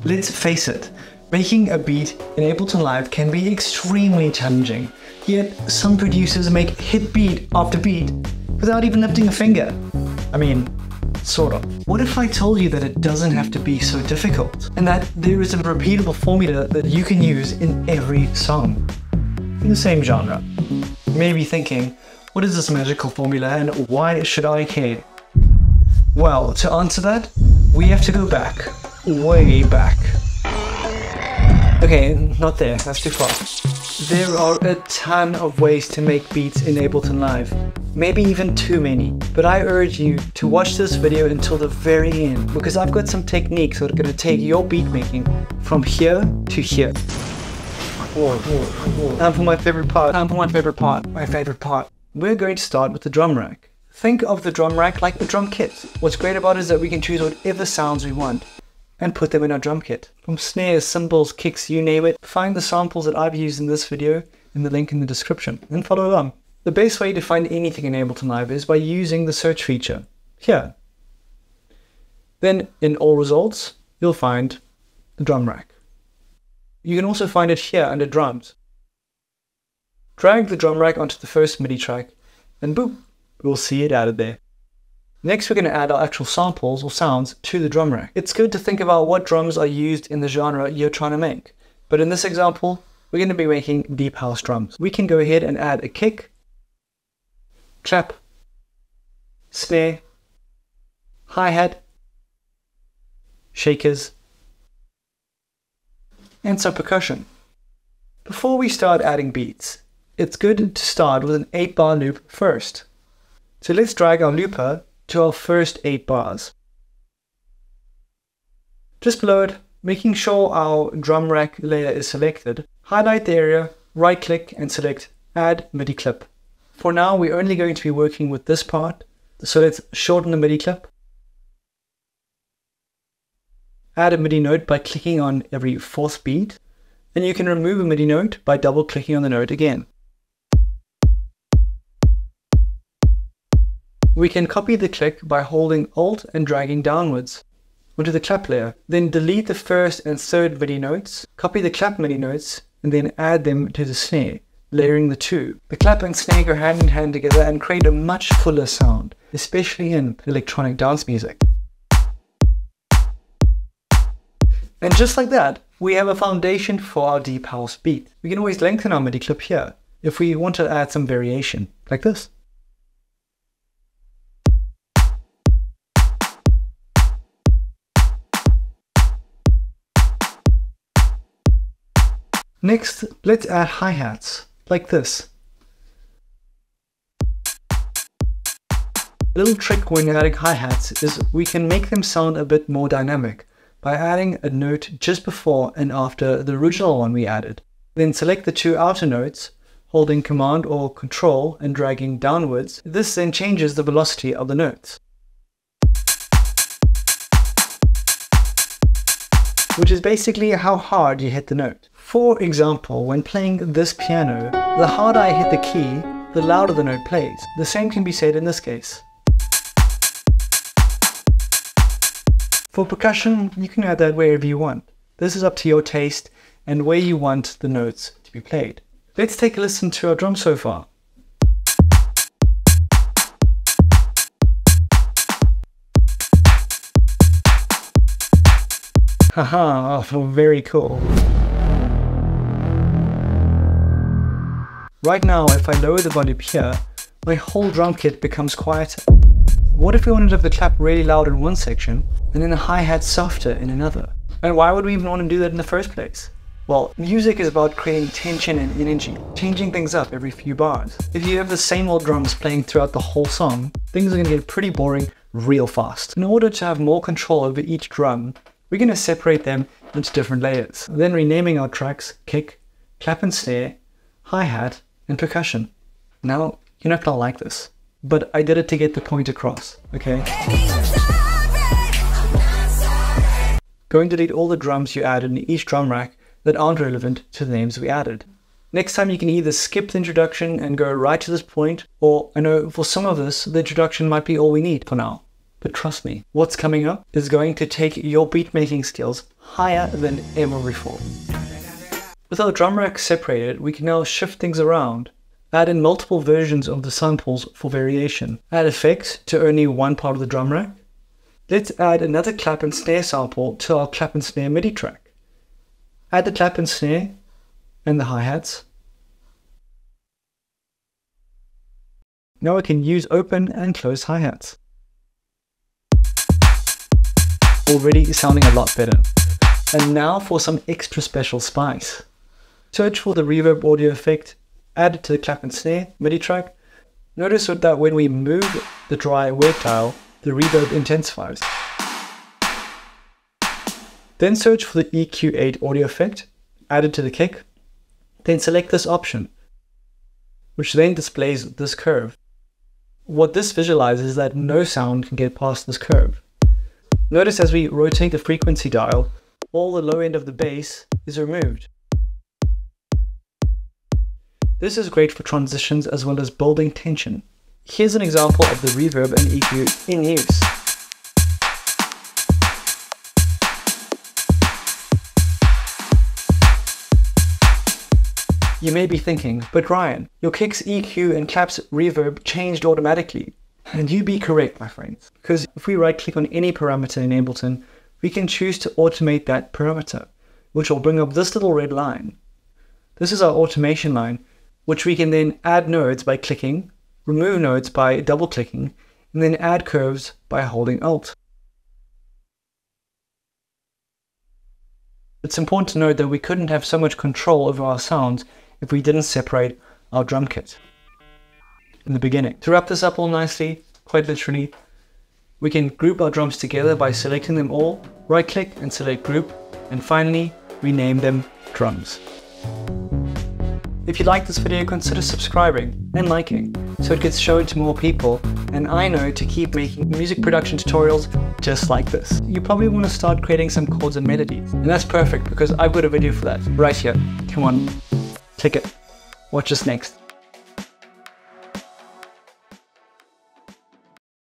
Let's face it, making a beat in Ableton Live can be extremely challenging, yet some producers make hit beat after beat without even lifting a finger. I mean, sort of. What if I told you that it doesn't have to be so difficult, and that there is a repeatable formula that you can use in every song in the same genre? You may be thinking, what is this magical formula and why should I care? Well, to answer that, we have to go back, way back. Okay, not there, that's too far. There are a ton of ways to make beats in Ableton Live, maybe even too many, but I urge you to watch this video until the very end, because I've got some techniques that are going to take your beat making from here to here. Time for my favorite part. My favorite part. We're going to start with the drum rack. Think of the drum rack like a drum kit. What's great about it is that we can choose whatever sounds we want and put them in our drum kit. From snares, cymbals, kicks, you name it. Find the samples that I've used in this video in the link in the description and follow along. The best way to find anything in Ableton Live is by using the search feature here. Then in all results, you'll find the drum rack. You can also find it here under drums. Drag the drum rack onto the first MIDI track and boom, we'll see it added there. Next, we're going to add our actual samples or sounds to the drum rack. It's good to think about what drums are used in the genre you're trying to make. But in this example, we're going to be making deep house drums. We can go ahead and add a kick, clap, snare, hi-hat, shakers, and some percussion. Before we start adding beats, it's good to start with an 8-bar loop first. So let's drag our looper to our first 8 bars. Just below it, making sure our drum rack layer is selected, highlight the area, right click and select Add MIDI clip. For now, we're only going to be working with this part, so let's shorten the MIDI clip. Add a MIDI note by clicking on every 4th beat, and you can remove a MIDI note by double clicking on the note again. We can copy the click by holding Alt and dragging downwards onto the clap layer. Then delete the first and third MIDI notes, copy the clap MIDI notes, and then add them to the snare, layering the two. The clap and snare go hand in hand together and create a much fuller sound, especially in electronic dance music. And just like that, we have a foundation for our deep house beat. We can always lengthen our MIDI clip here if we want to add some variation, like this. Next, let's add hi-hats, like this. A little trick when adding hi-hats is we can make them sound a bit more dynamic by adding a note just before and after the original one we added. Then select the 2 outer notes, holding Command or Control and dragging downwards. This then changes the velocity of the notes, which is basically how hard you hit the note. For example, when playing this piano, the harder I hit the key, the louder the note plays. The same can be said in this case. For percussion, you can add that wherever you want. This is up to your taste and where you want the notes to be played. Let's take a listen to our drum so far. Haha, oh, very cool. Right now, if I lower the volume here, my whole drum kit becomes quieter. What if we wanted to have the clap really loud in one section, and then the hi-hat softer in another? And why would we even want to do that in the first place? Well, music is about creating tension and energy, changing things up every few bars. If you have the same old drums playing throughout the whole song, things are going to get pretty boring real fast. In order to have more control over each drum, we're going to separate them into different layers, then renaming our tracks kick, clap and snare, hi-hat, and percussion. Now, you're not gonna like this, but I did it to get the point across, okay? Go and delete all the drums you added in each drum rack that aren't relevant to the names we added. Next time you can either skip the introduction and go right to this point, or I know for some of this, the introduction might be all we need for now. But trust me, what's coming up is going to take your beatmaking skills higher than ever before. With our drum rack separated, we can now shift things around, add in multiple versions of the samples for variation, add effects to only one part of the drum rack. Let's add another clap and snare sample to our clap and snare MIDI track. Add the clap and snare and the hi-hats. Now I can use open and close hi-hats. Already sounding a lot better. And now for some extra special spice. Search for the reverb audio effect, add it to the clap and snare MIDI track. Notice that when we move the dry wet dial, the reverb intensifies. Then search for the EQ8 audio effect, add it to the kick, then select this option, which then displays this curve. What this visualizes is that no sound can get past this curve. Notice as we rotate the frequency dial, all the low end of the bass is removed. This is great for transitions as well as building tension. Here's an example of the reverb and EQ in use. You may be thinking, but Ryan, your kick's EQ and clap's reverb changed automatically. And you be correct, my friends. Because if we right click on any parameter in Ableton, we can choose to automate that parameter, which will bring up this little red line. This is our automation line, which we can then add nodes by clicking, remove nodes by double clicking, and then add curves by holding Alt. It's important to note that we couldn't have so much control over our sounds if we didn't separate our drum kit in the beginning. To wrap this up all nicely, quite literally, we can group our drums together by selecting them all, right click and select group, and finally rename them drums. If you like this video, consider subscribing and liking so it gets shown to more people and I know to keep making music production tutorials just like this. You probably want to start creating some chords and melodies, and that's perfect because I've got a video for that right here. Come on, click it. Watch us next.